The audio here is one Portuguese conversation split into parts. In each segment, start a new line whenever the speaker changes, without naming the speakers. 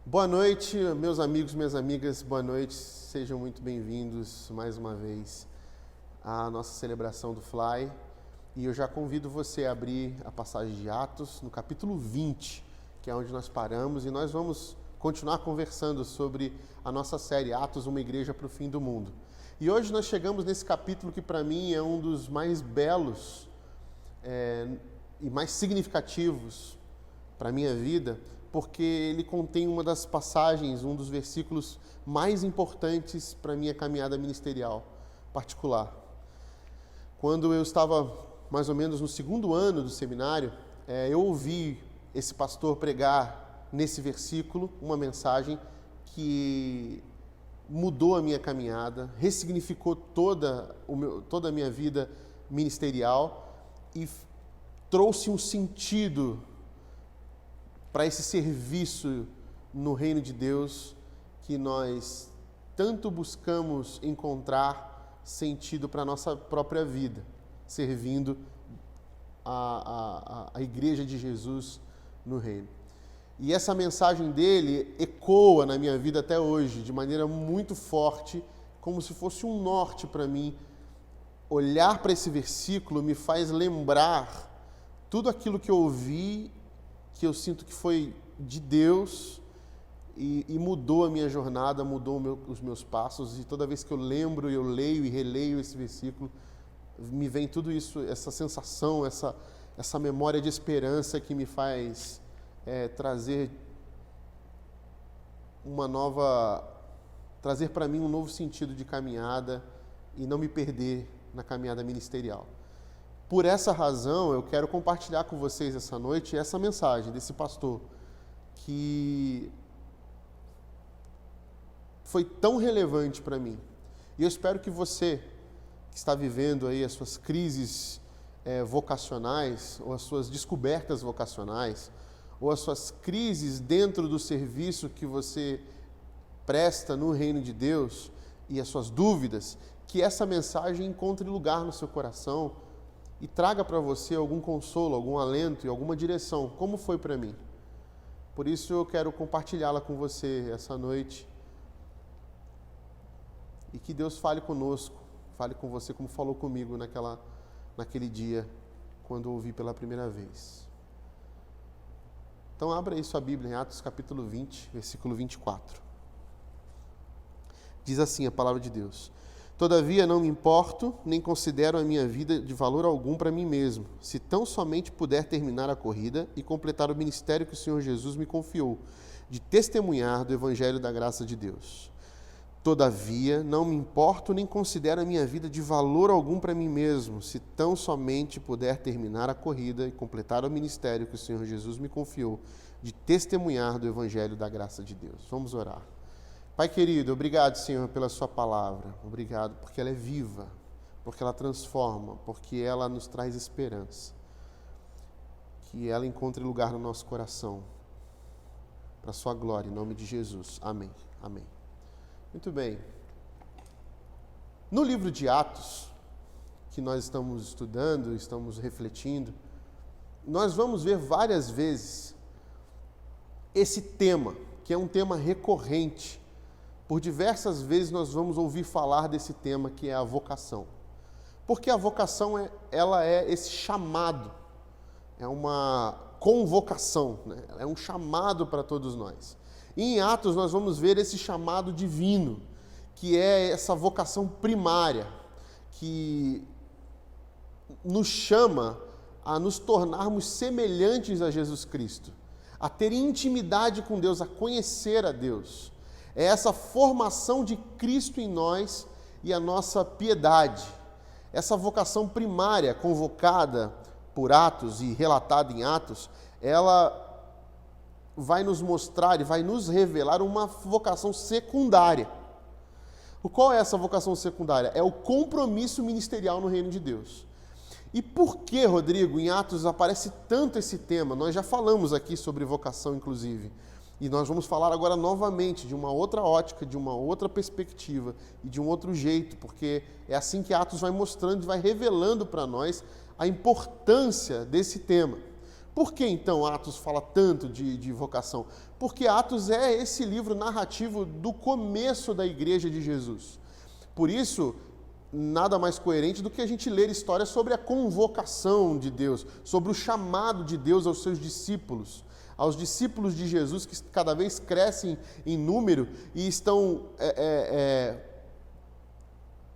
Boa noite, meus amigos, minhas amigas, boa noite, sejam muito bem-vindos mais uma vez à nossa celebração do Fly. E eu já convido você a abrir a passagem de Atos no capítulo 20, que é onde nós paramos, e nós vamos continuar conversando sobre a nossa série Atos, uma igreja para o fim do mundo. E hoje nós chegamos nesse capítulo que para mim é um dos mais belos e mais significativos para a minha vida, porque ele contém uma das passagens, um dos versículos mais importantes para a minha caminhada ministerial particular. Quando eu estava mais ou menos no segundo ano do seminário, eu ouvi esse pastor pregar nesse versículo uma mensagem que mudou a minha caminhada, ressignificou toda a minha vida ministerial e trouxe um sentido para esse serviço no reino de Deus que nós tanto buscamos encontrar sentido para a nossa própria vida, servindo a igreja de Jesus no reino. E essa mensagem dele ecoa na minha vida até hoje, de maneira muito forte, como se fosse um norte para mim. Olhar para esse versículo me faz lembrar tudo aquilo que eu ouvi, que eu sinto que foi de Deus e mudou a minha jornada, mudou os meus passos. E toda vez que eu lembro, eu leio e releio esse versículo, me vem tudo isso, essa sensação, essa memória de esperança que me faz trazer para mim um novo sentido de caminhada e não me perder na caminhada ministerial. Por essa razão, eu quero compartilhar com vocês essa noite essa mensagem desse pastor que foi tão relevante para mim. E eu espero que você, que está vivendo aí as suas crises vocacionais, ou as suas descobertas vocacionais, ou as suas crises dentro do serviço que você presta no reino de Deus, e as suas dúvidas, que essa mensagem encontre lugar no seu coração e traga para você algum consolo, algum alento e alguma direção, como foi para mim. Por isso eu quero compartilhá-la com você essa noite. E que Deus fale conosco, fale com você como falou comigo naquele dia, quando eu ouvi pela primeira vez. Então abra aí sua Bíblia em Atos capítulo 20, versículo 24. Diz assim a palavra de Deus: Todavia não me importo, nem considero a minha vida de valor algum para mim mesmo, se tão somente puder terminar a corrida e completar o ministério que o Senhor Jesus me confiou, de testemunhar do Evangelho da graça de Deus. Todavia não me importo, nem considero a minha vida de valor algum para mim mesmo, se tão somente puder terminar a corrida e completar o ministério que o Senhor Jesus me confiou, de testemunhar do Evangelho da graça de Deus. Vamos orar. Pai querido, obrigado, Senhor, pela sua palavra. Obrigado porque ela é viva, porque ela transforma, porque ela nos traz esperança. Que ela encontre lugar no nosso coração, para a sua glória, em nome de Jesus. Amém. Amém. Muito bem. No livro de Atos, que nós estamos estudando, estamos refletindo, nós vamos ver várias vezes esse tema, que é um tema recorrente. Por diversas vezes nós vamos ouvir falar desse tema, que é a vocação. Porque a vocação ela é esse chamado, é uma convocação, né? É um chamado para todos nós. E em Atos nós vamos ver esse chamado divino, que é essa vocação primária, que nos chama a nos tornarmos semelhantes a Jesus Cristo, a ter intimidade com Deus, a conhecer a Deus. É essa formação de Cristo em nós e a nossa piedade. Essa vocação primária, convocada por Atos e relatada em Atos, ela vai nos mostrar e vai nos revelar uma vocação secundária. Qual é essa vocação secundária? É o compromisso ministerial no reino de Deus. E por que, Rodrigo, em Atos aparece tanto esse tema? Nós já falamos aqui sobre vocação, inclusive. E nós vamos falar agora novamente de uma outra ótica, de uma outra perspectiva e de um outro jeito, porque é assim que Atos vai mostrando e vai revelando para nós a importância desse tema. Por que então Atos fala tanto de vocação? Porque Atos é esse livro narrativo do começo da igreja de Jesus. Por isso, nada mais coerente do que a gente ler histórias sobre a convocação de Deus, sobre o chamado de Deus aos seus discípulos, aos discípulos de Jesus que cada vez crescem em número e estão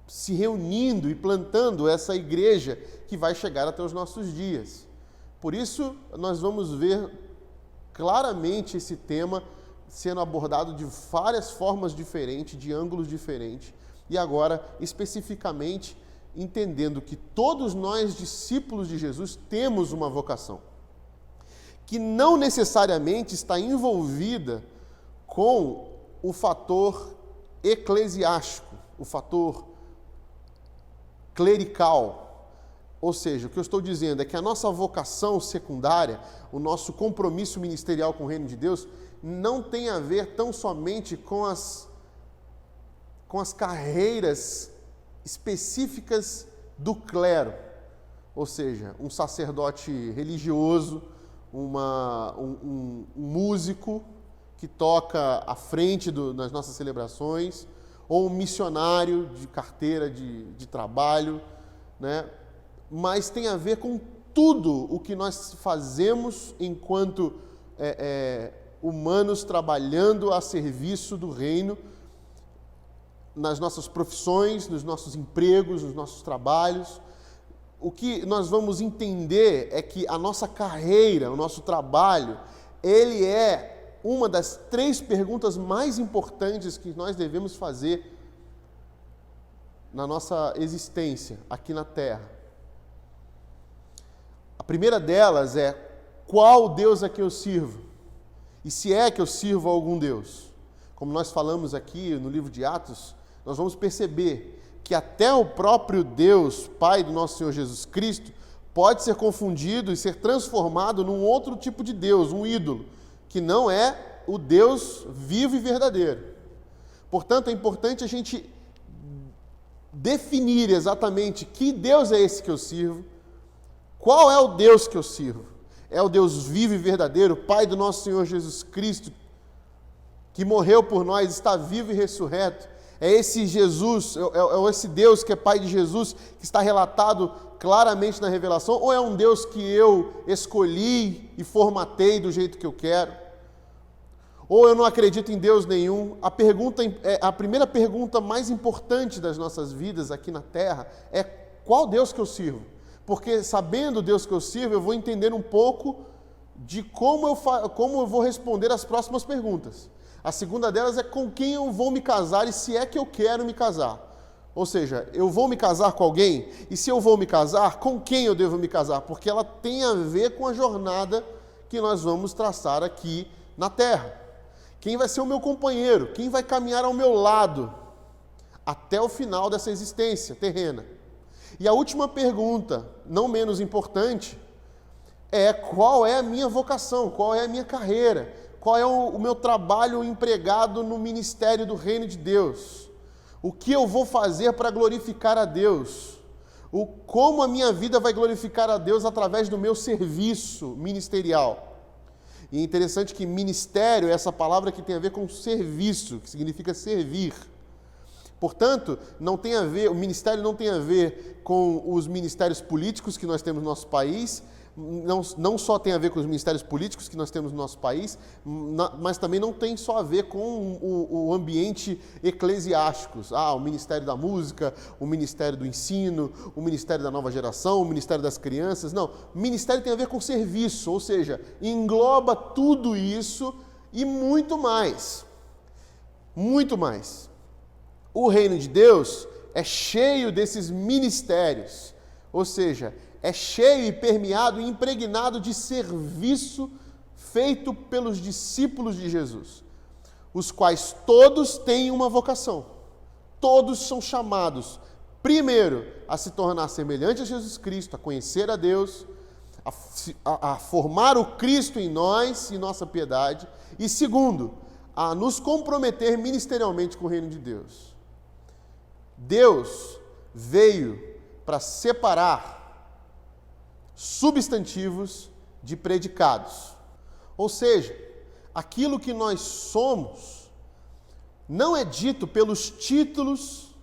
se reunindo e plantando essa igreja que vai chegar até os nossos dias. Por isso, nós vamos ver claramente esse tema sendo abordado de várias formas diferentes, de ângulos diferentes. E agora, especificamente, entendendo que todos nós, discípulos de Jesus, temos uma vocação, que não necessariamente está envolvida com o fator eclesiástico, o fator clerical. Ou seja, o que eu estou dizendo é que a nossa vocação secundária, o nosso compromisso ministerial com o reino de Deus, não tem a ver tão somente com as carreiras específicas do clero. Ou seja, um sacerdote religioso, um músico que toca à frente nas nossas celebrações, ou um missionário de carteira de trabalho, né? Mas tem a ver com tudo o que nós fazemos enquanto humanos trabalhando a serviço do reino, nas nossas profissões, nos nossos empregos, nos nossos trabalhos. O que nós vamos entender é que a nossa carreira, o nosso trabalho, ele é uma das 3 perguntas mais importantes que nós devemos fazer na nossa existência aqui na Terra. A primeira delas é: qual Deus é que eu sirvo? E se é que eu sirvo a algum Deus? Como nós falamos aqui no livro de Atos, nós vamos perceber que até o próprio Deus, Pai do nosso Senhor Jesus Cristo, pode ser confundido e ser transformado num outro tipo de Deus, um ídolo, que não é o Deus vivo e verdadeiro. Portanto, é importante a gente definir exatamente que Deus é esse que eu sirvo. Qual é o Deus que eu sirvo? É o Deus vivo e verdadeiro, Pai do nosso Senhor Jesus Cristo, que morreu por nós, está vivo e ressurreto. É esse Jesus, é esse Deus que é Pai de Jesus, que está relatado claramente na revelação, ou é um Deus que eu escolhi e formatei do jeito que eu quero? Ou eu não acredito em Deus nenhum? A primeira pergunta mais importante das nossas vidas aqui na Terra é: qual Deus que eu sirvo? Porque sabendo o Deus que eu sirvo, eu vou entender um pouco de como eu vou responder as próximas perguntas. A segunda delas é com quem eu vou me casar e se é que eu quero me casar. Ou seja, eu vou me casar com alguém? E se eu vou me casar, com quem eu devo me casar? Porque ela tem a ver com a jornada que nós vamos traçar aqui na Terra. Quem vai ser o meu companheiro? Quem vai caminhar ao meu lado até o final dessa existência terrena? E a última pergunta, não menos importante, é: qual é a minha vocação? Qual é a minha carreira? Qual é o meu trabalho empregado no ministério do reino de Deus? O que eu vou fazer para glorificar a Deus? Como a minha vida vai glorificar a Deus através do meu serviço ministerial? E é interessante que ministério é essa palavra que tem a ver com serviço, que significa servir. Portanto, o ministério não tem a ver com os ministérios políticos que nós temos no nosso país, não só tem a ver com os ministérios políticos que nós temos no nosso país, mas também não tem só a ver com o ambiente eclesiástico. O Ministério da Música, o Ministério do Ensino, o Ministério da Nova Geração, o Ministério das Crianças. Não, ministério tem a ver com serviço, ou seja, engloba tudo isso e muito mais. Muito mais. O reino de Deus é cheio desses ministérios, ou seja, é cheio e permeado e impregnado de serviço feito pelos discípulos de Jesus, os quais todos têm uma vocação, todos são chamados, primeiro, a se tornar semelhante a Jesus Cristo, a conhecer a Deus, a formar o Cristo em nós e nossa piedade, e segundo, a nos comprometer ministerialmente com o reino de Deus. Deus veio para separar substantivos de predicados. Ou seja, aquilo que nós somos não é dito pelos títulos,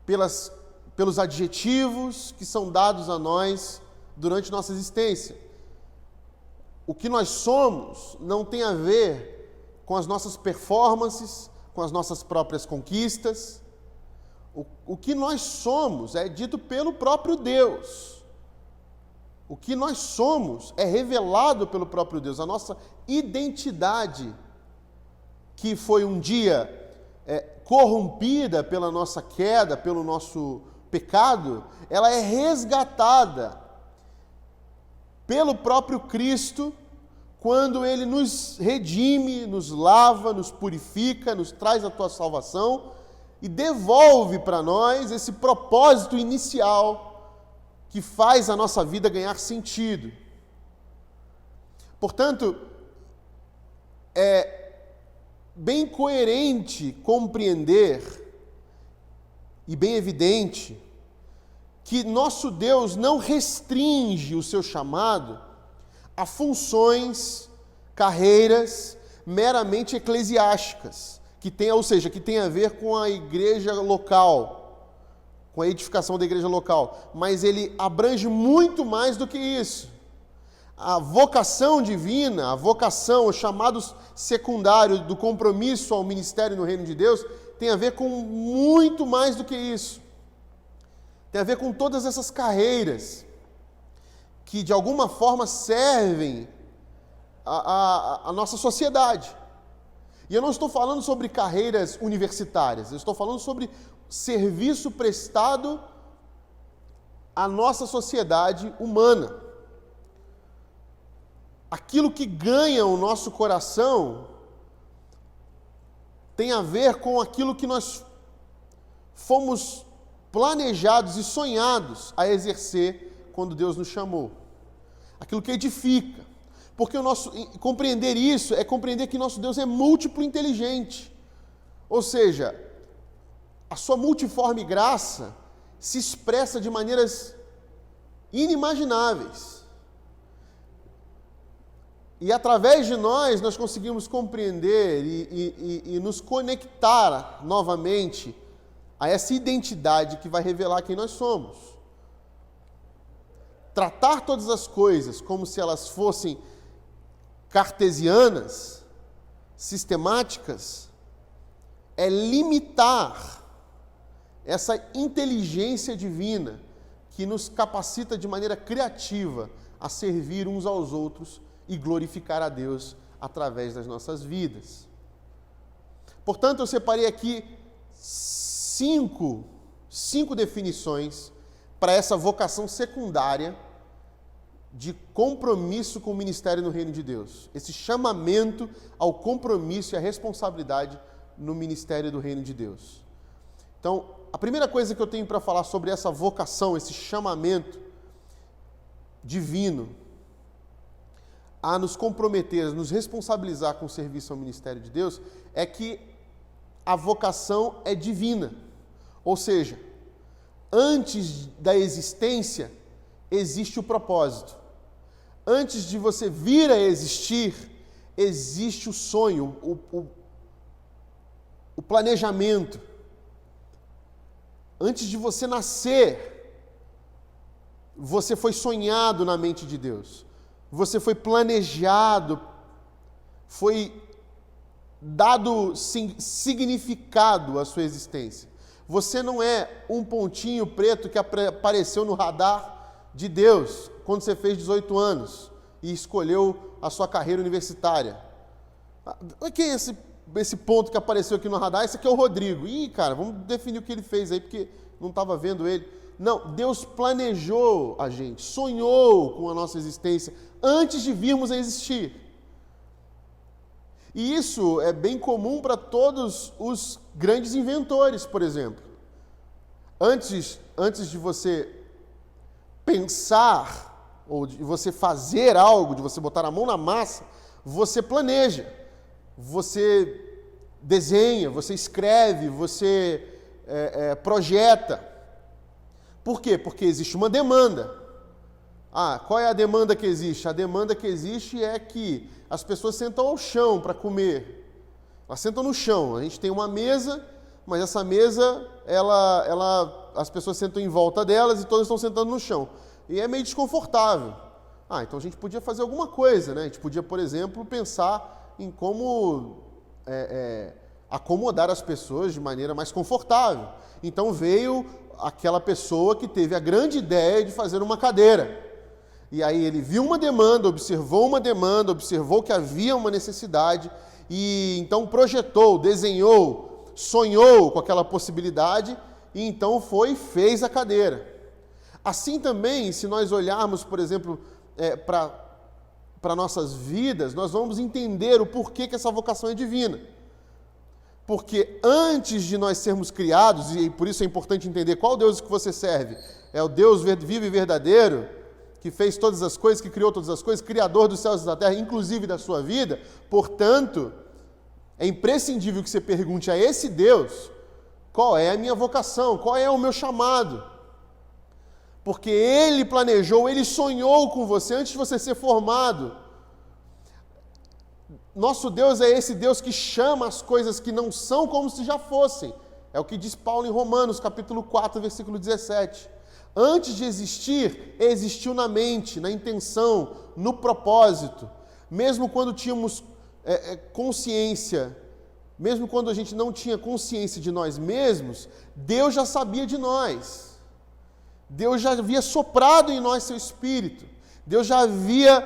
pelos adjetivos que são dados a nós durante nossa existência. O que nós somos não tem a ver com as nossas performances, com as nossas próprias conquistas. O que nós somos é dito pelo próprio Deus. O que nós somos é revelado pelo próprio Deus. A nossa identidade, que foi um dia corrompida pela nossa queda, pelo nosso pecado, ela é resgatada pelo próprio Cristo, quando Ele nos redime, nos lava, nos purifica, nos traz a tua salvação e devolve para nós esse propósito inicial que faz a nossa vida ganhar sentido. Portanto, é bem coerente compreender e bem evidente que nosso Deus não restringe o seu chamado a funções, carreiras meramente eclesiásticas, que tem a ver com a igreja local, com a edificação da igreja local, mas ele abrange muito mais do que isso. A vocação divina, a vocação, o chamado secundário do compromisso ao ministério no reino de Deus, tem a ver com muito mais do que isso. Tem a ver com todas essas carreiras que, de alguma forma, servem a nossa sociedade. E eu não estou falando sobre carreiras universitárias, eu estou falando sobre serviço prestado à nossa sociedade humana. Aquilo que ganha o nosso coração tem a ver com aquilo que nós fomos planejados e sonhados a exercer quando Deus nos chamou. Aquilo que edifica. Porque compreender isso é compreender que nosso Deus é múltiplo inteligente. Ou seja, a sua multiforme graça se expressa de maneiras inimagináveis. E através de nós conseguimos compreender e nos conectar novamente a essa identidade que vai revelar quem nós somos. Tratar todas as coisas como se elas fossem cartesianas, sistemáticas, é limitar essa inteligência divina que nos capacita de maneira criativa a servir uns aos outros e glorificar a Deus através das nossas vidas. Portanto, eu separei aqui cinco definições para essa vocação secundária de compromisso com o ministério no reino de Deus. Esse chamamento ao compromisso e à responsabilidade no ministério do reino de Deus. Então, a primeira coisa que eu tenho para falar sobre essa vocação, esse chamamento divino a nos comprometer, a nos responsabilizar com o serviço ao ministério de Deus, é que a vocação é divina. Ou seja, antes da existência, existe o propósito. Antes de você vir a existir, existe o sonho, o planejamento. Antes de você nascer, você foi sonhado na mente de Deus. Você foi planejado, foi dado significado à sua existência. Você não é um pontinho preto que apareceu no radar de Deus quando você fez 18 anos e escolheu a sua carreira universitária. Quem é esse ponto que apareceu aqui no radar? Esse aqui é o Rodrigo. Ih, cara, vamos definir o que ele fez aí, porque não estava vendo ele. Não, Deus planejou a gente, sonhou com a nossa existência antes de virmos a existir. E isso é bem comum para todos os grandes inventores, por exemplo. Antes de você pensar, ou de você fazer algo, de você botar a mão na massa, você planeja, você desenha, você escreve, você projeta. Por quê? Porque existe uma demanda. Qual é a demanda que existe? A demanda que existe é que as pessoas sentam ao chão para comer. Elas sentam no chão. A gente tem uma mesa, mas essa mesa, as pessoas sentam em volta delas e todas estão sentando no chão. E é meio desconfortável. Então a gente podia fazer alguma coisa, né? A gente podia, por exemplo, pensar em como acomodar as pessoas de maneira mais confortável. Então veio aquela pessoa que teve a grande ideia de fazer uma cadeira. E aí ele viu uma demanda, observou que havia uma necessidade e então projetou, desenhou, sonhou com aquela possibilidade e então fez a cadeira. Assim também, se nós olharmos, por exemplo, para nossas vidas, nós vamos entender o porquê que essa vocação é divina. Porque antes de nós sermos criados, e por isso é importante entender qual Deus que você serve, é o Deus vivo e verdadeiro, que fez todas as coisas, que criou todas as coisas, criador dos céus e da terra, inclusive da sua vida. Portanto, é imprescindível que você pergunte a esse Deus qual é a minha vocação, qual é o meu chamado. Porque Ele planejou, Ele sonhou com você antes de você ser formado. Nosso Deus é esse Deus que chama as coisas que não são como se já fossem. É o que diz Paulo em Romanos, capítulo 4, versículo 17. Antes de existir, existiu na mente, na intenção, no propósito. Mesmo quando tínhamos consciência, mesmo quando a gente não tinha consciência de nós mesmos, Deus já sabia de nós. Deus já havia soprado em nós seu Espírito. Deus já havia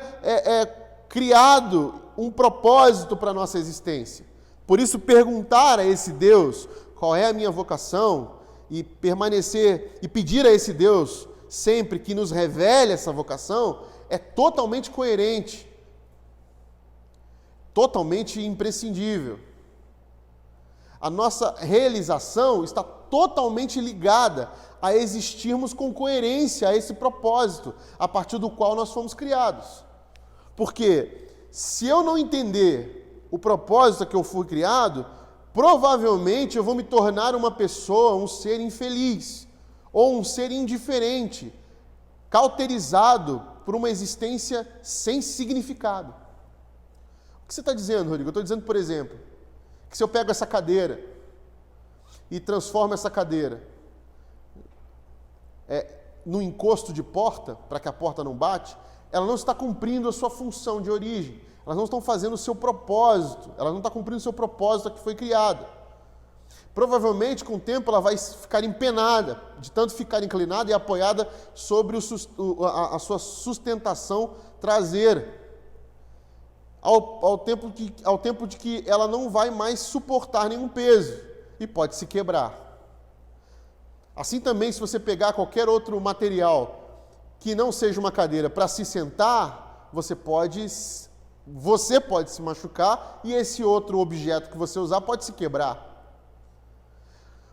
criado um propósito para a nossa existência. Por isso, perguntar a esse Deus qual é a minha vocação e permanecer e pedir a esse Deus sempre que nos revele essa vocação é totalmente coerente, totalmente imprescindível. A nossa realização está totalmente ligada a existirmos com coerência a esse propósito, a partir do qual nós fomos criados. Porque se eu não entender o propósito a que eu fui criado, provavelmente eu vou me tornar uma pessoa, um ser infeliz, ou um ser indiferente, cauterizado por uma existência sem significado. O que você está dizendo, Rodrigo? Eu estou dizendo, por exemplo, que se eu pego essa cadeira e transformo essa cadeira no encosto de porta, para que a porta não bate, ela não está cumprindo a sua função de origem, elas não estão fazendo o seu propósito, ela não está cumprindo o seu propósito a que foi criada. Provavelmente, com o tempo, ela vai ficar empenada, de tanto ficar inclinada e apoiada sobre a sua sustentação traseira, ao tempo de que ela não vai mais suportar nenhum peso e pode se quebrar. Assim também, se você pegar qualquer outro material que não seja uma cadeira para se sentar, você pode se machucar e esse outro objeto que você usar pode se quebrar.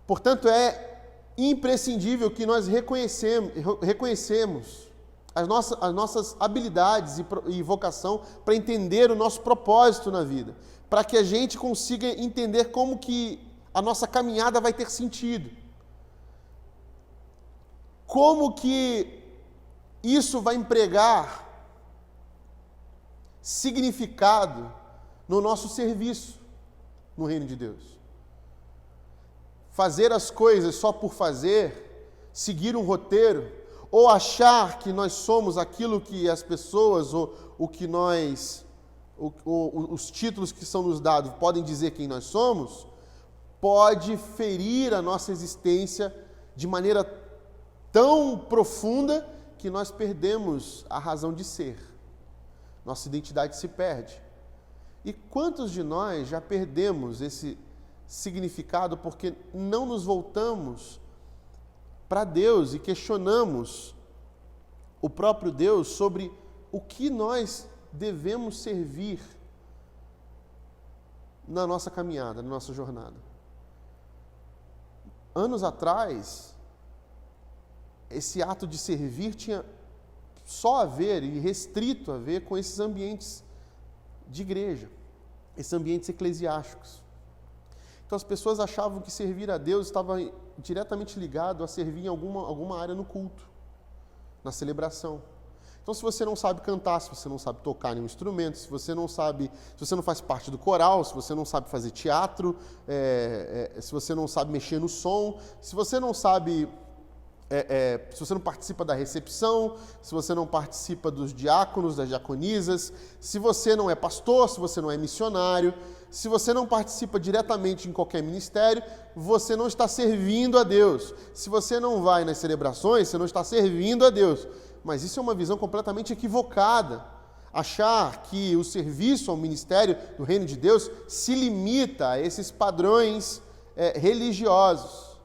Portanto, é imprescindível que nós reconhecemos as nossas habilidades e vocação para entender o nosso propósito na vida, para que a gente consiga entender como que a nossa caminhada vai ter sentido. Como que isso vai empregar significado no nosso serviço no reino de Deus. Fazer as coisas só por fazer, seguir um roteiro, ou achar que nós somos aquilo que as pessoas, ou o que os títulos que são nos dados podem dizer quem nós somos, pode ferir a nossa existência de maneira tão profunda que nós perdemos a razão de ser. Nossa identidade se perde. E quantos de nós já perdemos esse significado porque não nos voltamos para Deus e questionamos o próprio Deus sobre o que nós devemos servir na nossa caminhada, na nossa jornada. Anos atrás, esse ato de servir tinha só a ver e restrito a ver com esses ambientes de igreja, esses ambientes eclesiásticos. Então as pessoas achavam que servir a Deus estava diretamente ligado a servir em alguma área no culto, na celebração. Então, se você não sabe cantar, se você não sabe tocar nenhum instrumento, se você não faz parte do coral, se você não sabe fazer teatro, se você não sabe mexer no som, se você não sabe, se você não participa da recepção, se você não participa dos diáconos, das diaconisas, se você não é pastor, se você não é missionário, se você não participa diretamente em qualquer ministério, você não está servindo a Deus. Se você não vai nas celebrações, você não está servindo a Deus. Mas isso é uma visão completamente equivocada. Achar que o serviço ao ministério do reino de Deus se limita a esses padrões religiosos.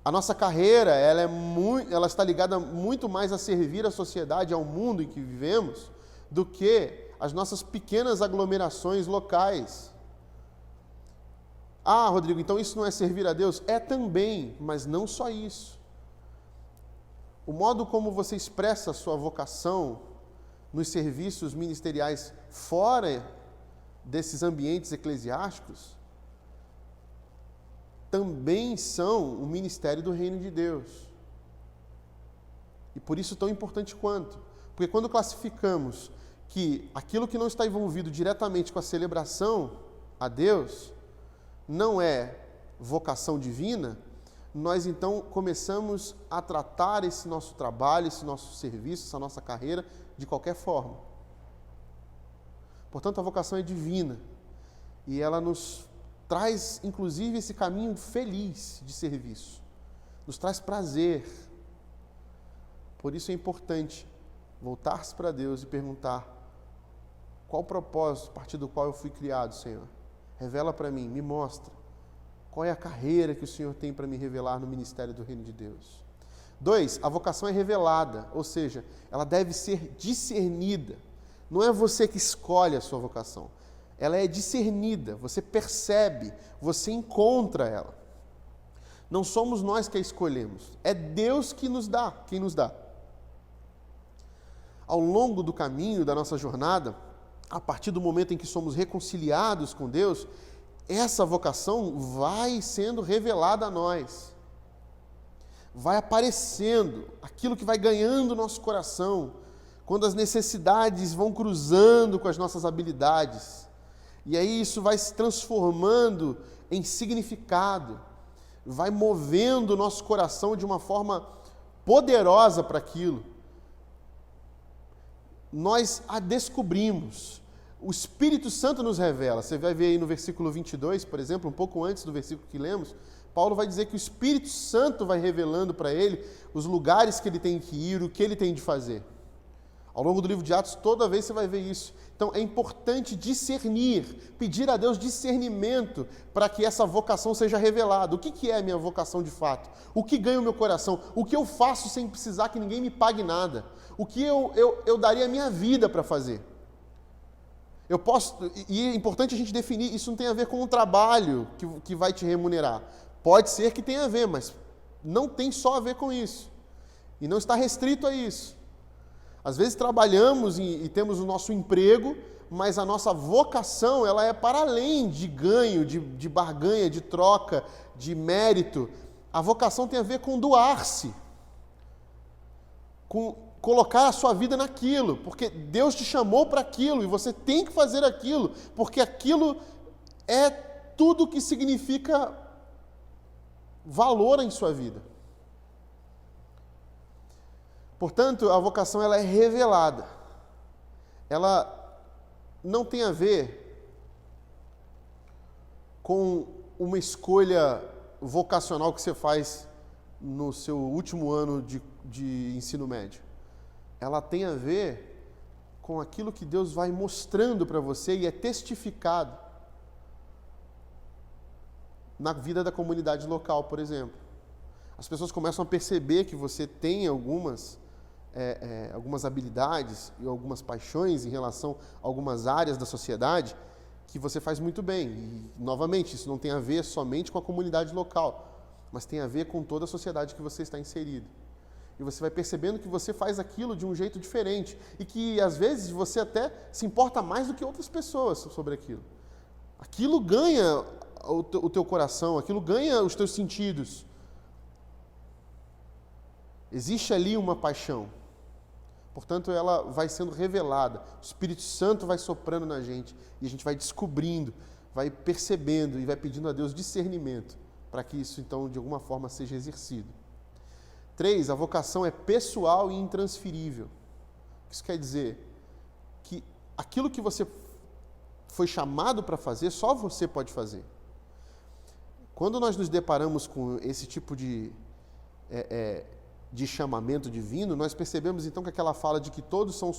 A nossa carreira ela está ligada muito mais a servir a sociedade, ao mundo em que vivemos, do que as nossas pequenas aglomerações locais. Ah, Rodrigo, então isso não é servir a Deus? É também, mas não só isso. O modo como você expressa a sua vocação nos serviços ministeriais fora desses ambientes eclesiásticos também são o ministério do reino de Deus. E por isso tão importante quanto. Porque quando classificamos que aquilo que não está envolvido diretamente com a celebração a Deus não é vocação divina, nós então começamos a tratar esse nosso trabalho, esse nosso serviço, essa nossa carreira de qualquer forma. Portanto, a vocação é divina e ela nos traz, inclusive, esse caminho feliz de serviço, nos traz prazer. Por isso é importante voltar-se para Deus e perguntar: qual o propósito a partir do qual eu fui criado, Senhor? Revela para mim, me mostra. Qual é a carreira que o Senhor tem para me revelar no ministério do Reino de Deus? 2, a vocação é revelada, ou seja, ela deve ser discernida. Não é você que escolhe a sua vocação. Ela é discernida, você percebe, você encontra ela. Não somos nós que a escolhemos, é Deus que nos dá, quem nos dá. Ao longo do caminho da nossa jornada, a partir do momento em que somos reconciliados com Deus, essa vocação vai sendo revelada a nós. Vai aparecendo aquilo que vai ganhando o nosso coração, quando as necessidades vão cruzando com as nossas habilidades. E aí isso vai se transformando em significado, vai movendo o nosso coração de uma forma poderosa para aquilo. Nós a descobrimos. O Espírito Santo nos revela. Você vai ver aí no versículo 22, por exemplo, um pouco antes do versículo que lemos, Paulo vai dizer que o Espírito Santo vai revelando para ele os lugares que ele tem que ir, o que ele tem de fazer. Ao longo do livro de Atos, toda vez você vai ver isso. Então, é importante discernir, pedir a Deus discernimento para que essa vocação seja revelada. O que é a minha vocação de fato? O que ganha o meu coração? O que eu faço sem precisar que ninguém me pague nada? O que eu daria a minha vida para fazer? E é importante a gente definir, isso não tem a ver com o trabalho que vai te remunerar. Pode ser que tenha a ver, mas não tem só a ver com isso. E não está restrito a isso. Às vezes trabalhamos e temos o nosso emprego, mas a nossa vocação ela é para além de ganho, de barganha, de troca, de mérito. A vocação tem a ver com doar-se, com colocar a sua vida naquilo, porque Deus te chamou para aquilo e você tem que fazer aquilo, porque aquilo é tudo que significa valor em sua vida. Portanto, a vocação ela é revelada. Ela não tem a ver com uma escolha vocacional que você faz no seu último ano de ensino médio. Ela tem a ver com aquilo que Deus vai mostrando para você e é testificado na vida da comunidade local, por exemplo. As pessoas começam a perceber que você tem algumas habilidades e algumas paixões em relação a algumas áreas da sociedade que você faz muito bem. E, novamente, isso não tem a ver somente com a comunidade local, mas tem a ver com toda a sociedade que você está inserido. E você vai percebendo que você faz aquilo de um jeito diferente e que, às vezes, você até se importa mais do que outras pessoas sobre aquilo. Aquilo ganha o teu coração, aquilo ganha os teus sentidos. Existe ali uma paixão. Portanto, ela vai sendo revelada. O Espírito Santo vai soprando na gente e a gente vai descobrindo, vai percebendo e vai pedindo a Deus discernimento para que isso, então, de alguma forma seja exercido. 3, a vocação é pessoal e intransferível. Isso quer dizer que aquilo que você foi chamado para fazer, só você pode fazer. Quando nós nos deparamos com esse tipo de chamamento divino, nós percebemos então que aquela fala de que todos são,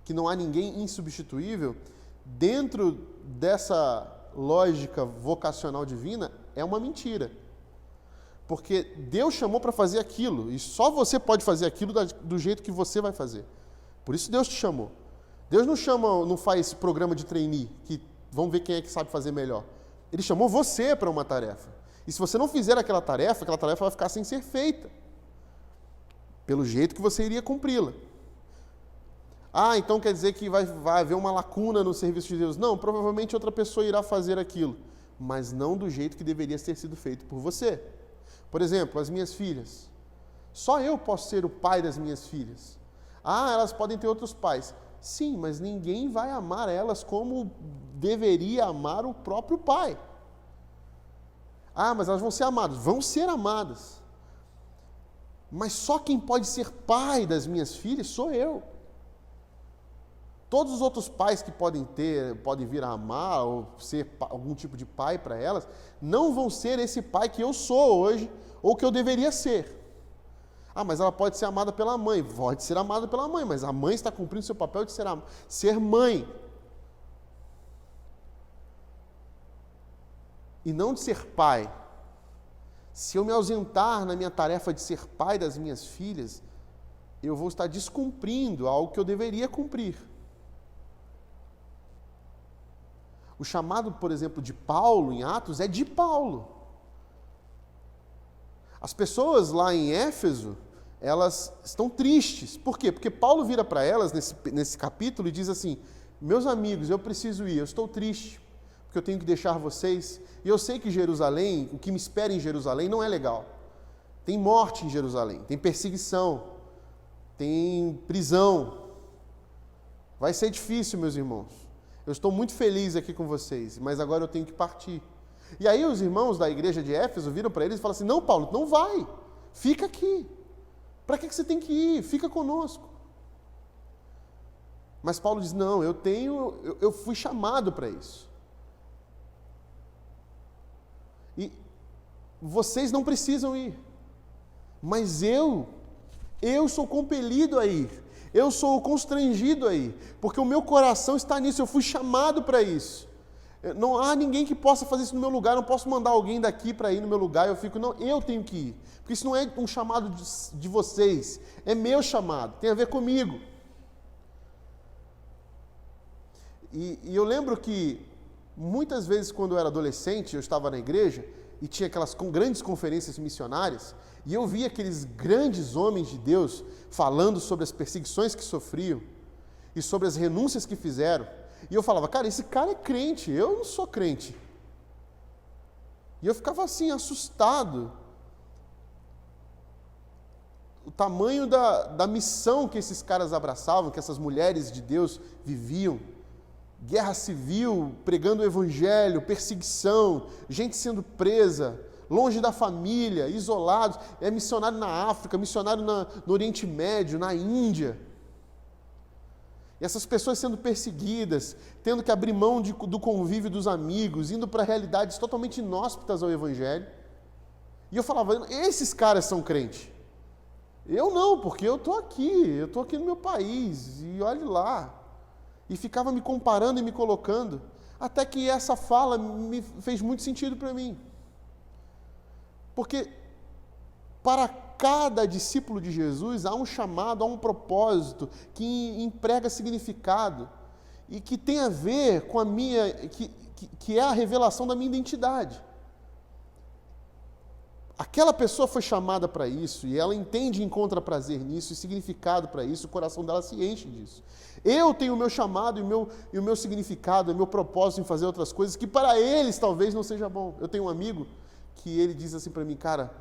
que não há ninguém insubstituível, dentro dessa lógica vocacional divina, é uma mentira. Porque Deus chamou para fazer aquilo, e só você pode fazer aquilo do jeito que você vai fazer. Por isso Deus te chamou. Deus não faz programa de trainee, que vamos ver quem é que sabe fazer melhor. Ele chamou você para uma tarefa. E se você não fizer aquela tarefa vai ficar sem ser feita. Pelo jeito que você iria cumpri-la. Então quer dizer que vai haver uma lacuna no serviço de Deus. Não, provavelmente outra pessoa irá fazer aquilo. Mas não do jeito que deveria ter sido feito por você. Por exemplo, as minhas filhas. Só eu posso ser o pai das minhas filhas. Elas podem ter outros pais. Sim, mas ninguém vai amar elas como deveria amar o próprio pai. Mas elas vão ser amadas. Vão ser amadas. Mas só quem pode ser pai das minhas filhas sou eu. Todos os outros pais que podem vir a amar ou ser algum tipo de pai para elas, não vão ser esse pai que eu sou hoje ou que eu deveria ser. Mas ela pode ser amada pela mãe. Pode ser amada pela mãe, mas a mãe está cumprindo seu papel de ser mãe. E não de ser pai. Se eu me ausentar na minha tarefa de ser pai das minhas filhas, eu vou estar descumprindo algo que eu deveria cumprir. O chamado, por exemplo, de Paulo em Atos é de Paulo. As pessoas lá em Éfeso, elas estão tristes. Por quê? Porque Paulo vira para elas nesse capítulo e diz assim: meus amigos, eu preciso ir, eu estou triste, porque eu tenho que deixar vocês. E eu sei que Jerusalém, o que me espera em Jerusalém não é legal. Tem morte em Jerusalém, tem perseguição, tem prisão. Vai ser difícil, meus irmãos. Eu estou muito feliz aqui com vocês, mas agora eu tenho que partir. E aí os irmãos da igreja de Éfeso viram para eles e falaram assim: não, Paulo, não vai, fica aqui. Para que você tem que ir? Fica conosco. Mas Paulo diz: não, eu fui chamado para isso. E vocês não precisam ir, mas eu sou compelido a ir, eu sou constrangido a ir, porque o meu coração está nisso, eu fui chamado para isso. Não há ninguém que possa fazer isso no meu lugar, não posso mandar alguém daqui para ir no meu lugar, eu tenho que ir, porque isso não é um chamado de vocês, é meu chamado, tem a ver comigo. E eu lembro que muitas vezes quando eu era adolescente, eu estava na igreja e tinha aquelas grandes conferências missionárias, e eu via aqueles grandes homens de Deus falando sobre as perseguições que sofriam e sobre as renúncias que fizeram. E eu falava: cara, esse cara é crente, eu não sou crente. E eu ficava assim, assustado. O tamanho da missão que esses caras abraçavam, que essas mulheres de Deus viviam. Guerra civil, pregando o evangelho, perseguição, gente sendo presa, longe da família, isolados. É missionário na África, missionário no Oriente Médio, na Índia. E essas pessoas sendo perseguidas, tendo que abrir mão do convívio dos amigos, indo para realidades totalmente inóspitas ao evangelho. E eu falava: esses caras são crentes. Eu não, porque eu estou aqui no meu país, e olhe lá. E ficava me comparando e me colocando, até que essa fala me fez muito sentido para mim. Porque para cada discípulo de Jesus há um chamado, há um propósito que emprega significado e que tem a ver com a minha, que é a revelação da minha identidade. Aquela pessoa foi chamada para isso e ela entende e encontra prazer nisso e significado para isso, o coração dela se enche disso. Eu tenho o meu chamado e o meu significado, o meu propósito em fazer outras coisas que para eles talvez não seja bom. Eu tenho um amigo que ele diz assim para mim: cara,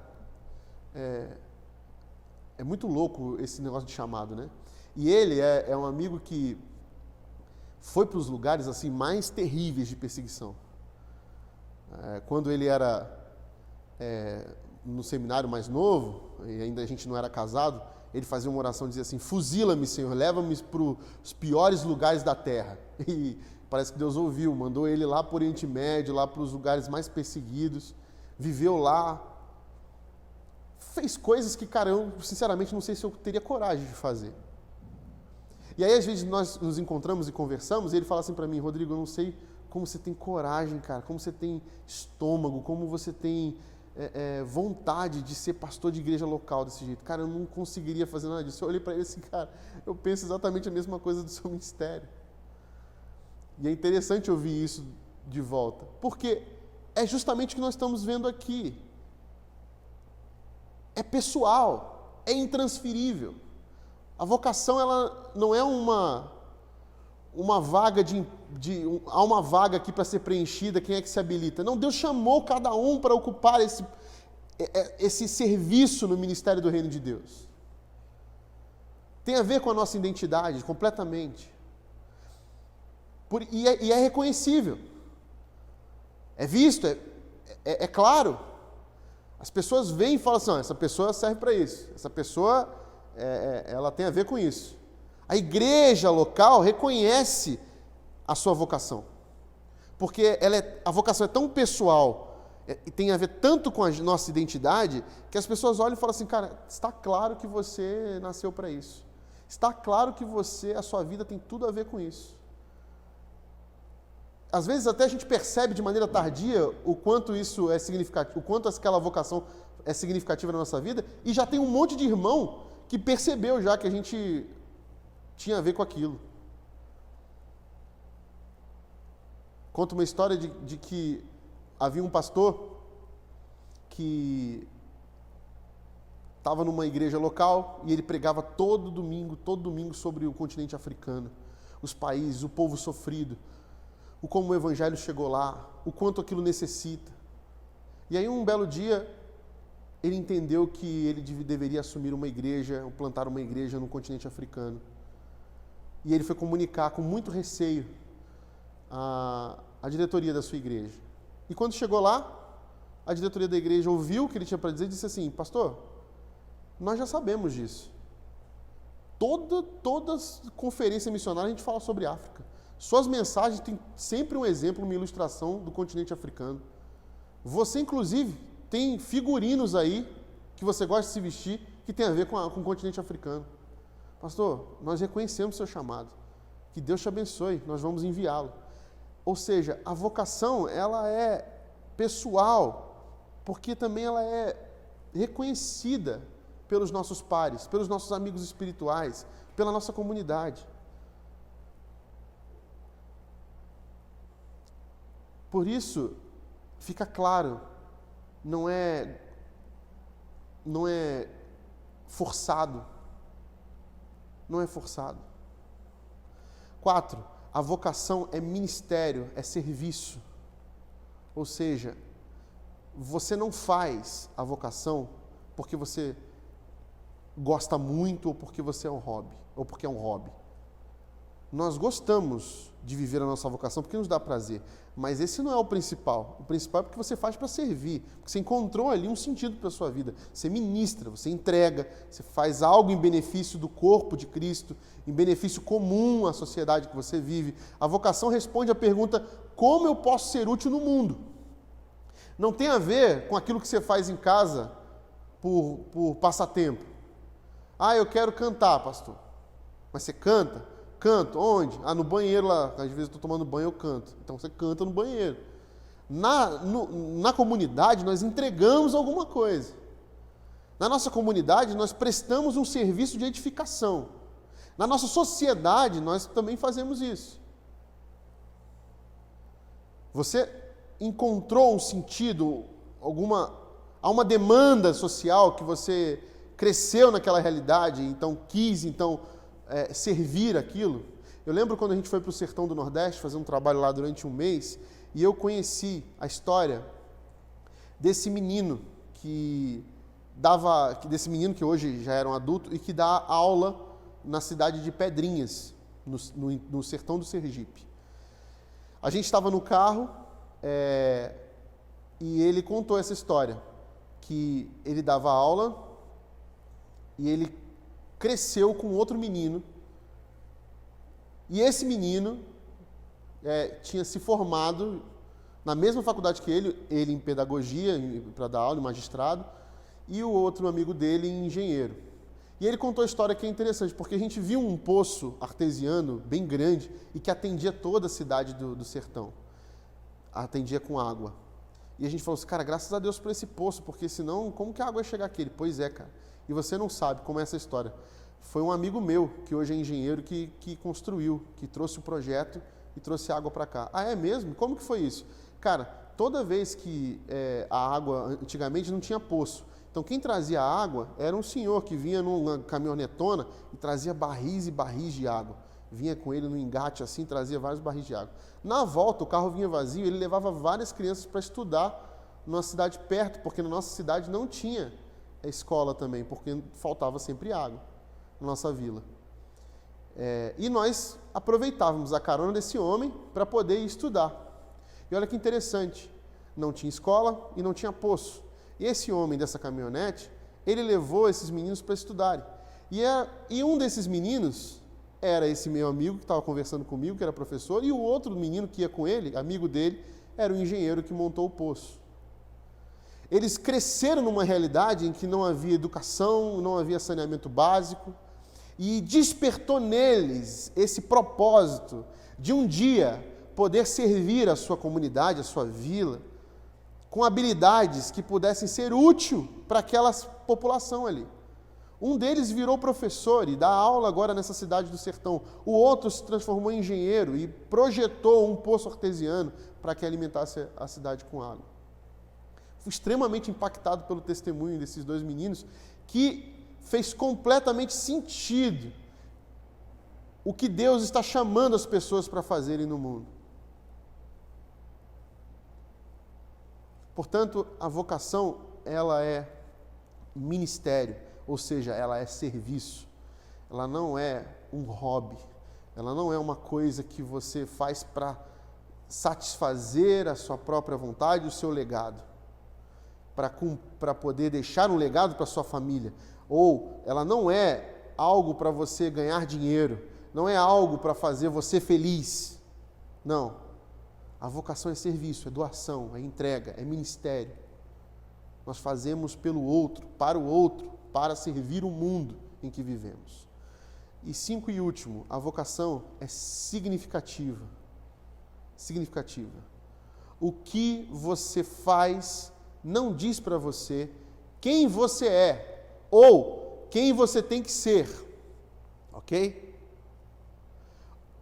é muito louco esse negócio de chamado, né? E ele é um amigo que foi para os lugares assim mais terríveis de perseguição. Quando ele era no seminário mais novo, e ainda a gente não era casado, ele fazia uma oração e dizia assim: fuzila-me, Senhor, leva-me para os piores lugares da terra. E parece que Deus ouviu, mandou ele lá para o Oriente Médio, lá para os lugares mais perseguidos, viveu lá, fez coisas que, cara, eu sinceramente não sei se eu teria coragem de fazer. E aí, às vezes, nós nos encontramos e conversamos, e ele fala assim para mim: Rodrigo, eu não sei como você tem coragem, cara, como você tem estômago, como você tem vontade de ser pastor de igreja local desse jeito. Cara, eu não conseguiria fazer nada disso. Eu olhei para ele assim: cara, eu penso exatamente a mesma coisa do seu ministério. E é interessante ouvir isso de volta, porque é justamente o que nós estamos vendo aqui. É pessoal, é intransferível. A vocação, ela não é uma vaga há uma vaga aqui para ser preenchida, quem é que se habilita? Não, Deus chamou cada um para ocupar esse serviço no ministério do Reino de Deus. Tem a ver com a nossa identidade, completamente. E é reconhecível. É visto, é claro. As pessoas veem e falam assim: essa pessoa serve para isso, essa pessoa ela tem a ver com isso. A igreja local reconhece a sua vocação, porque a vocação é tão pessoal e tem a ver tanto com a nossa identidade, que as pessoas olham e falam assim: cara, está claro que você nasceu para isso, está claro que a sua vida tem tudo a ver com isso. Às vezes até a gente percebe de maneira tardia o quanto isso é significativo, o quanto aquela vocação é significativa na nossa vida, e já tem um monte de irmão que percebeu já que a gente tinha a ver com aquilo. Conta uma história de que havia um pastor que estava numa igreja local e ele pregava todo domingo sobre o continente africano, os países, o povo sofrido, o como o evangelho chegou lá, o quanto aquilo necessita. E aí um belo dia ele entendeu que ele deveria assumir uma igreja, ou plantar uma igreja no continente africano. E ele foi comunicar com muito receio a diretoria da sua igreja. E quando chegou lá, a diretoria da igreja ouviu o que ele tinha para dizer e disse assim: pastor, nós já sabemos disso. Toda conferência missionária a gente fala sobre África. Suas mensagens têm sempre um exemplo, uma ilustração do continente africano. Você, inclusive, tem figurinos aí que você gosta de se vestir que tem a ver com o continente africano. Pastor, nós reconhecemos o seu chamado. Que Deus te abençoe, nós vamos enviá-lo. Ou seja, a vocação, ela é pessoal, porque também ela é reconhecida pelos nossos pares, pelos nossos amigos espirituais, pela nossa comunidade. Por isso, fica claro, não é forçado. Não é forçado. 4, a vocação é ministério, é serviço. Ou seja, você não faz a vocação porque você gosta muito ou porque você é um hobby, ou porque é um hobby. Nós gostamos de viver a nossa vocação porque nos dá prazer, mas esse não é o principal. O principal é porque você faz para servir, porque você encontrou ali um sentido para a sua vida. Você ministra, você entrega, você faz algo em benefício do corpo de Cristo, em benefício comum à sociedade que você vive. A vocação responde à pergunta: como eu posso ser útil no mundo? Não tem a ver com aquilo que você faz em casa por passatempo. Eu quero cantar, pastor. Mas você canta? Canto. Onde? No banheiro lá. Às vezes eu estou tomando banho, eu canto. Então você canta no banheiro. Na comunidade, nós entregamos alguma coisa. Na nossa comunidade, nós prestamos um serviço de edificação. Na nossa sociedade, nós também fazemos isso. Você encontrou um sentido, há uma demanda social que você cresceu naquela realidade, então quis, servir aquilo. Eu lembro quando a gente foi para o Sertão do Nordeste fazer um trabalho lá durante um mês, e eu conheci a história desse menino que hoje já era um adulto e que dá aula na cidade de Pedrinhas, no sertão do Sergipe. A gente estava no carro e ele contou essa história, que ele dava aula e ele cresceu com outro menino, e esse menino tinha se formado na mesma faculdade que ele em pedagogia, para dar aula, em magistrado, e o outro amigo dele em engenheiro. E ele contou a história que é interessante, porque a gente viu um poço artesiano bem grande e que atendia toda a cidade do sertão. Atendia com água. E a gente falou assim, cara, graças a Deus por esse poço, porque senão, como que a água ia chegar aqui? Ele, pois é, cara. E você não sabe como é essa história. Foi um amigo meu, que hoje é engenheiro, que construiu, que trouxe o projeto e trouxe água para cá. Ah, é mesmo? Como que foi isso? Cara, toda vez que a água, antigamente não tinha poço. Então quem trazia água era um senhor que vinha numa caminhonetona e trazia barris e barris de água. Vinha com ele no engate assim, trazia vários barris de água. Na volta, o carro vinha vazio, ele levava várias crianças para estudar numa cidade perto, porque na nossa cidade não tinha escola também, porque faltava sempre água na nossa vila. E nós aproveitávamos a carona desse homem para poder ir estudar. E olha que interessante, não tinha escola e não tinha poço. E esse homem dessa caminhonete, ele levou esses meninos para estudarem. E um desses meninos era esse meu amigo que estava conversando comigo, que era professor, e o outro menino que ia com ele, amigo dele, era o engenheiro que montou o poço. Eles cresceram numa realidade em que não havia educação, não havia saneamento básico, e despertou neles esse propósito de um dia poder servir a sua comunidade, a sua vila, com habilidades que pudessem ser úteis para aquela população ali. Um deles virou professor e dá aula agora nessa cidade do sertão. O outro se transformou em engenheiro e projetou um poço artesiano para que alimentasse a cidade com água. Fui extremamente impactado pelo testemunho desses dois meninos, que fez completamente sentido o que Deus está chamando as pessoas para fazerem no mundo. Portanto, a vocação, ela é ministério, ou seja, ela é serviço. Ela não é um hobby, ela não é uma coisa que você faz para satisfazer a sua própria vontade, o seu legado, para poder deixar um legado para a sua família. Ou ela não é algo para você ganhar dinheiro, não é algo para fazer você feliz. Não. A vocação é serviço, é doação, é entrega, é ministério. Nós fazemos pelo outro, para servir o mundo em que vivemos. E 5 e último, a vocação é significativa. Significativa. O que você faz não diz para você quem você é ou quem você tem que ser. Ok?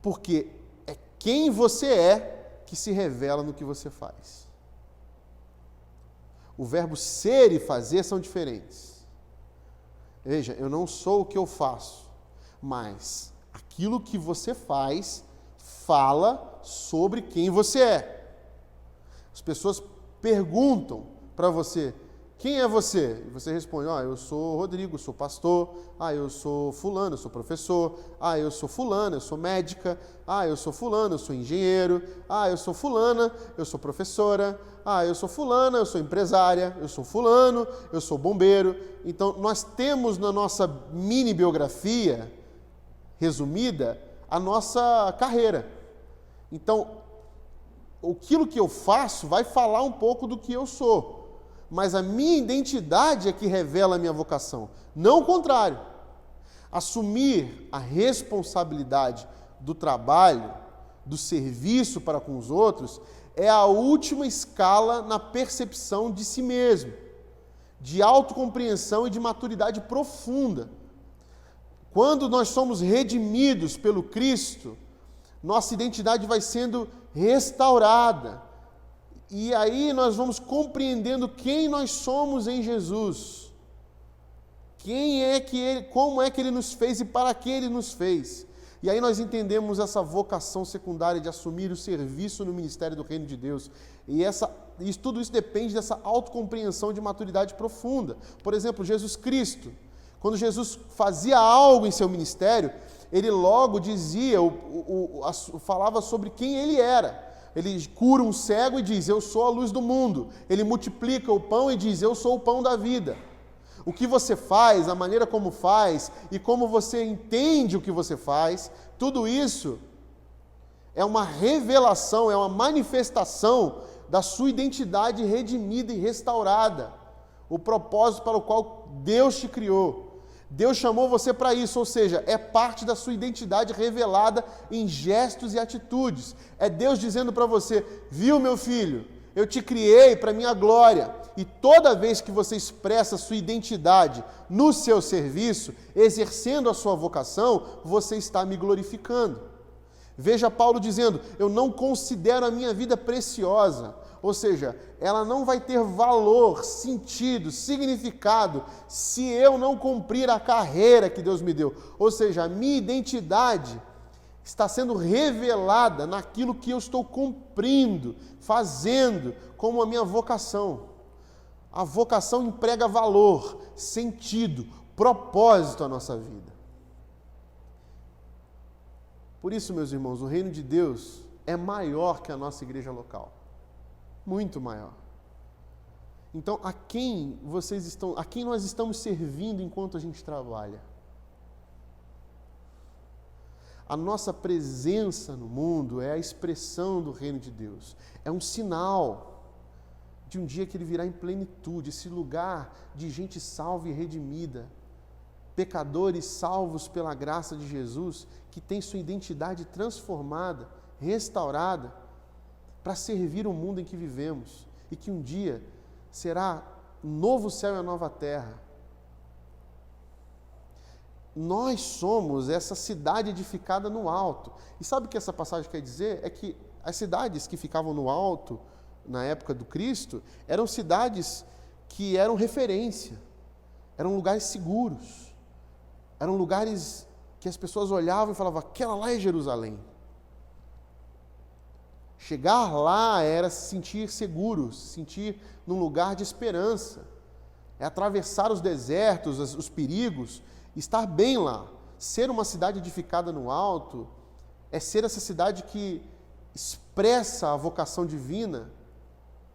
Porque é quem você é que se revela no que você faz. O verbo ser e fazer são diferentes. Veja, eu não sou o que eu faço, mas aquilo que você faz fala sobre quem você é. As pessoas perguntam para você, quem é você? E você responde, eu sou Rodrigo, sou pastor, eu sou fulano, eu sou professor, eu sou fulana, eu sou médica, eu sou fulano, eu sou engenheiro, eu sou fulana, eu sou professora, eu sou fulana, eu sou empresária, eu sou fulano, eu sou bombeiro. Então, nós temos na nossa mini biografia, resumida, a nossa carreira. Então, aquilo que eu faço vai falar um pouco do que eu sou. Mas a minha identidade é que revela a minha vocação, não o contrário. Assumir a responsabilidade do trabalho, do serviço para com os outros, é a última escala na percepção de si mesmo, de autocompreensão e de maturidade profunda. Quando nós somos redimidos pelo Cristo, nossa identidade vai sendo restaurada. E aí nós vamos compreendendo quem nós somos em Jesus. Como é que Ele nos fez e para que Ele nos fez. E aí nós entendemos essa vocação secundária de assumir o serviço no ministério do Reino de Deus. E tudo isso depende dessa autocompreensão de maturidade profunda. Por exemplo, Jesus Cristo, Quando Jesus fazia algo em seu ministério, ele logo dizia, falava sobre quem ele era. Ele cura um cego e diz, eu sou a luz do mundo. Ele multiplica o pão e diz, eu sou o pão da vida. O que você faz, a maneira como faz e como você entende o que você faz, tudo isso é uma revelação, é uma manifestação da sua identidade redimida e restaurada. O propósito para o qual Deus te criou. Deus chamou você para isso, ou seja, é parte da sua identidade revelada em gestos e atitudes. É Deus dizendo para você, viu meu filho, eu te criei para minha glória. E toda vez que você expressa a sua identidade no seu serviço, exercendo a sua vocação, você está me glorificando. Veja Paulo dizendo, eu não considero a minha vida preciosa. Ou seja, ela não vai ter valor, sentido, significado, se eu não cumprir a carreira que Deus me deu. Ou seja, a minha identidade está sendo revelada naquilo que eu estou cumprindo, fazendo, como a minha vocação. A vocação emprega valor, sentido, propósito à nossa vida. Por isso, meus irmãos, o reino de Deus é maior que a nossa igreja local. Muito maior. Então, a quem nós estamos servindo enquanto a gente trabalha? A nossa presença no mundo é a expressão do reino de Deus. É um sinal de um dia que ele virá em plenitude, esse lugar de gente salva e redimida, pecadores salvos pela graça de Jesus, que tem sua identidade transformada, restaurada, para servir o mundo em que vivemos, e que um dia será um novo céu e uma nova terra. Nós somos essa cidade edificada no alto. E sabe o que essa passagem quer dizer? É que as cidades que ficavam no alto, na época do Cristo, eram cidades que eram referência, eram lugares seguros, eram lugares que as pessoas olhavam e falavam, aquela lá é Jerusalém. Chegar lá era se sentir seguro, se sentir num lugar de esperança, é atravessar os desertos, os perigos, estar bem lá. Ser uma cidade edificada no alto é ser essa cidade que expressa a vocação divina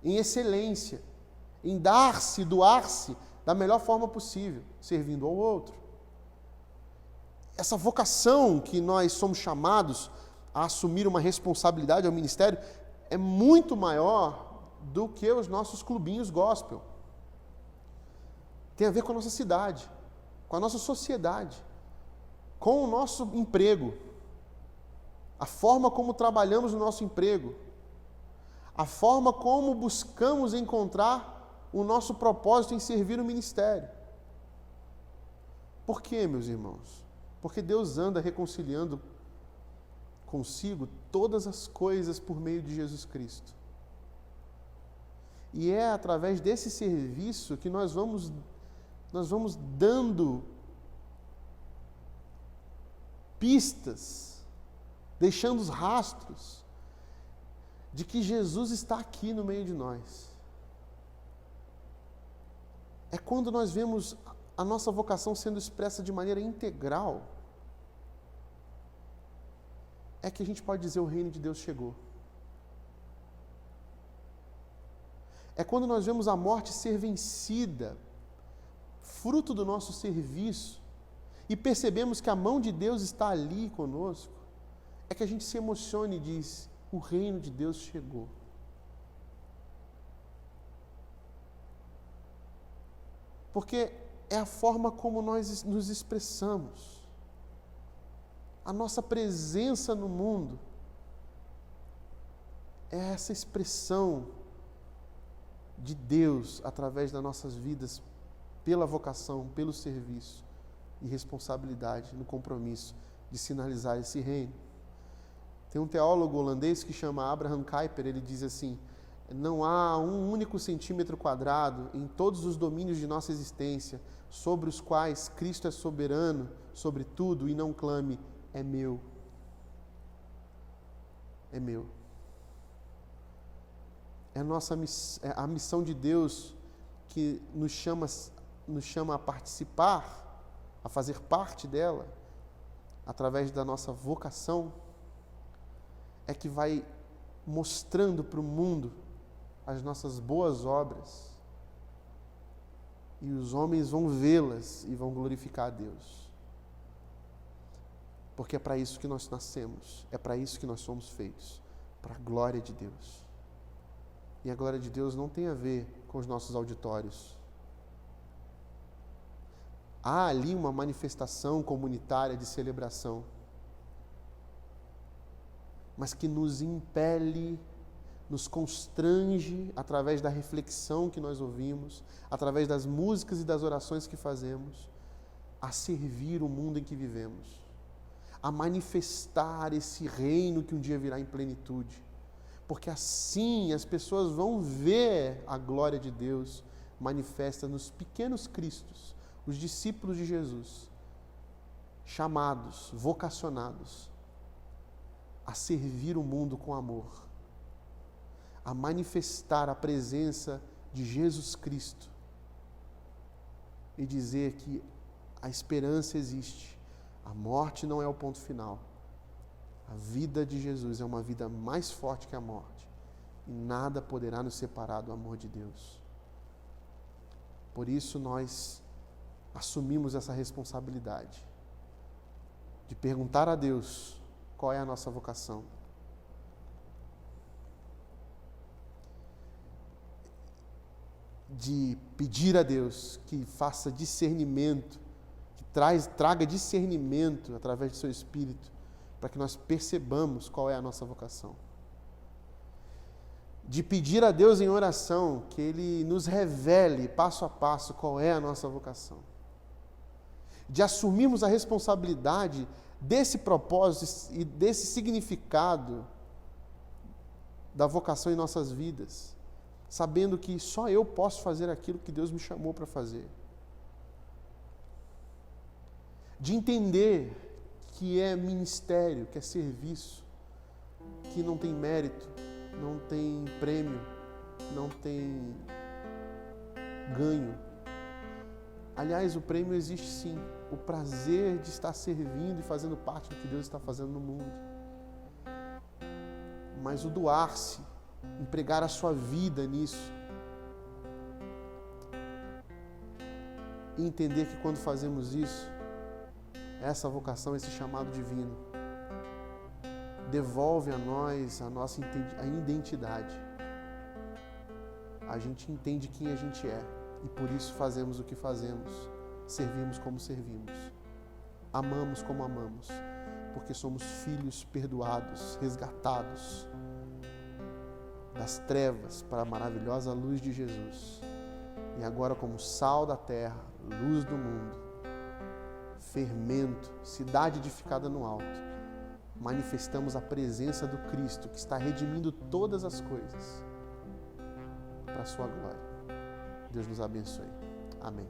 em excelência, em dar-se, doar-se da melhor forma possível, servindo ao outro. Essa vocação que nós somos chamados a assumir uma responsabilidade ao ministério é muito maior do que os nossos clubinhos gospel. Tem a ver com a nossa cidade, com a nossa sociedade, com o nosso emprego, a forma como trabalhamos no nosso emprego, a forma como buscamos encontrar o nosso propósito em servir o ministério. Por quê, meus irmãos? Porque Deus anda reconciliando consigo todas as coisas por meio de Jesus Cristo. E é através desse serviço que nós vamos dando pistas, deixando os rastros de que Jesus está aqui no meio de nós. É quando nós vemos a nossa vocação sendo expressa de maneira integral, é que a gente pode dizer o reino de Deus chegou. É quando nós vemos a morte ser vencida, fruto do nosso serviço, e percebemos que a mão de Deus está ali conosco, é que a gente se emociona e diz, o reino de Deus chegou. Porque é a forma como nós nos expressamos. A nossa presença no mundo é essa expressão de Deus através das nossas vidas, pela vocação, pelo serviço e responsabilidade, no compromisso de sinalizar esse reino. Tem um teólogo holandês que chama Abraham Kuyper, ele diz assim, não há um único centímetro quadrado em todos os domínios de nossa existência sobre os quais Cristo é soberano sobre tudo e não clame, é meu. É meu. É a missão de Deus que nos chama a participar a fazer parte dela, através da nossa vocação, é que vai mostrando para o mundo as nossas boas obras, e os homens vão vê-las e vão glorificar a Deus. Porque é para isso que nós nascemos, é para isso que nós somos feitos, para a glória de Deus. E a glória de Deus não tem a ver com os nossos auditórios. Há ali uma manifestação comunitária de celebração, mas que nos impele, nos constrange, através da reflexão que nós ouvimos, através das músicas e das orações que fazemos, a servir o mundo em que vivemos, a manifestar esse reino que um dia virá em plenitude. Porque assim as pessoas vão ver a glória de Deus manifesta nos pequenos cristos, os discípulos de Jesus, chamados, vocacionados a servir o mundo com amor, a manifestar a presença de Jesus Cristo e dizer que a esperança existe, a morte não é o ponto final. A vida de Jesus é uma vida mais forte que a morte e nada poderá nos separar do amor de Deus. Por isso nós assumimos essa responsabilidade de perguntar a Deus qual é a nossa vocação. De pedir a Deus que faça discernimento, que traga discernimento através do seu Espírito, para que nós percebamos qual é a nossa vocação. De pedir a Deus em oração que Ele nos revele passo a passo qual é a nossa vocação. De assumirmos a responsabilidade desse propósito e desse significado da vocação em nossas vidas, sabendo que só eu posso fazer aquilo que Deus me chamou para fazer. De entender que é ministério, que é serviço, que não tem mérito, não tem prêmio, não tem ganho. Aliás, o prêmio existe sim, o prazer de estar servindo e fazendo parte do que Deus está fazendo no mundo. Mas o doar-se, empregar a sua vida nisso, e entender que quando fazemos isso, essa vocação, esse chamado divino, devolve a nós a nossa identidade. A gente entende quem a gente é e por isso fazemos o que fazemos, servimos como servimos, amamos como amamos, porque somos filhos perdoados, resgatados das trevas para a maravilhosa luz de Jesus. E agora, como sal da terra, luz do mundo, fermento, cidade edificada no alto, manifestamos a presença do Cristo que está redimindo todas as coisas para a sua glória. Deus nos abençoe. Amém.